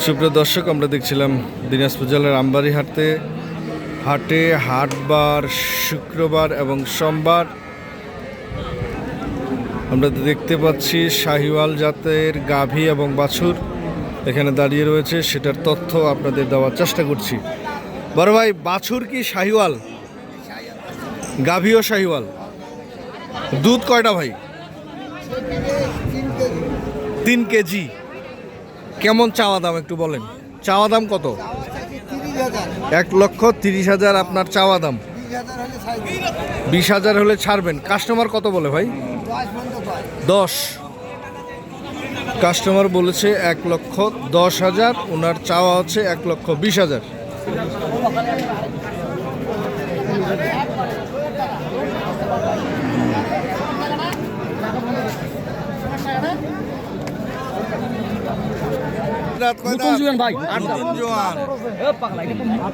সুপ্রিয় দর্শক, আমরা দেখছিলাম দিনাজপুর জেলার আমবাড়ি হাটে হাটবার শুক্রবার এবং সোমবার। আমরা দেখতে পাচ্ছি শাহিওয়াল জাতের গাভী এবং বাছুর এখানে দাঁড়িয়ে রয়েছে, সেটার তথ্য আপনাদের দেওয়ার চেষ্টা করছি। বড় ভাই, বাছুর কি শাহিওয়াল? গাভীও শাহিওয়াল। দুধ কয়টা ভাই? 3 কেজি। কেমন চাওয়া দাম একটু বলেন? চাওয়া দাম কত? 1,30,000 আপনার চাওয়া দাম। 20,000 হলে ছাড়বেন। কাস্টমার কত বলে ভাই? 10। কাস্টমার বলেছে 1,10,000, ওনার চাওয়া হচ্ছে 1,20,000।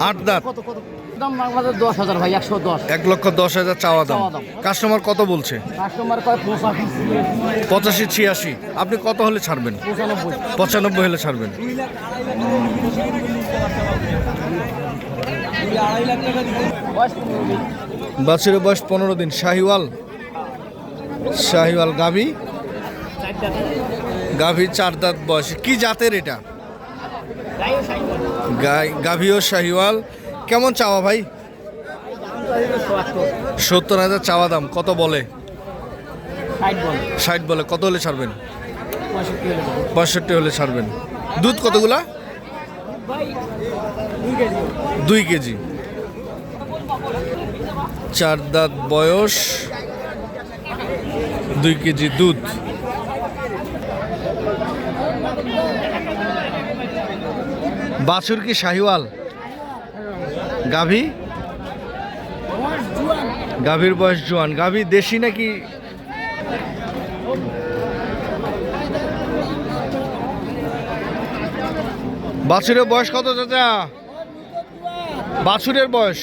আট দাঁত। 1,10,000 চাওয়া দাম। কাস্টমার কত বলছে? 85-86। আপনি কত হলে ছাড়বেন? 95 হলে ছাড়বেন। বাছুরের বয়স 15 দিন। শাহিওয়াল গাভী 4 দাঁত বয়স। কি জাতের এটা? গাভী ও শাহিওয়াল। কেমন চাওয়া ভাই? 70,000 চাওয়া দাম। কত বলে? 60 বলে। কত হলে ছাড়বেন? 65 হলে ছাড়বেন। দুধ কতগুলা? 2 কেজি। 4 দাঁত বয়স, 2 কেজি দুধ। বাছুর কি শাহিওয়াল? গাভীর বয়স জোয়ান। গাভী দেশি নাকি? বাছুরের বয়স কত চাচা? বাছুরের বয়স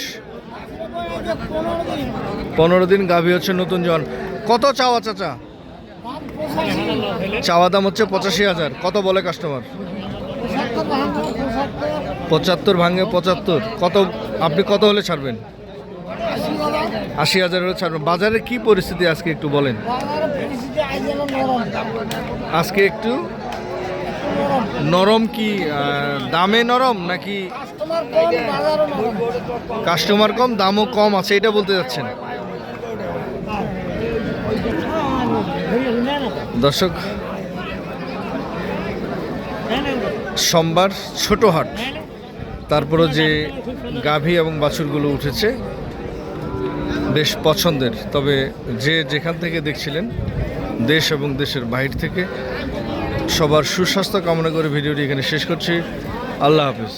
15 দিন। গাভী হচ্ছে নতুন জোয়ান। কত চাওয়া চাচা? চাওয়া দাম হচ্ছে 85,000। কত বলে কাস্টমার? 75 ভাঙে 75। কত আপনি কত হলে ছাড়বেন? 80,000 হলে ছাড়বেন। বাজারে কি পরিস্থিতি আজকে একটু বলেন? আজকে একটু নরম। কি দামে নরম নাকি কাস্টমার কম, দামও কম আছে, এটা বলতে যাচ্ছেন? দর্শক, সোমবার ছোট হাট, তারপরে যে গাভী এবং বাছুরগুলো উঠেছে বেশ পছন্দের। তবে যে যেখান থেকে দেখছিলেন, দেশ এবং দেশের বাইরে থেকে, সবার সুস্বাস্থ্য কামনা করে ভিডিওটি এখানে শেষ করছি। আল্লাহ হাফেজ।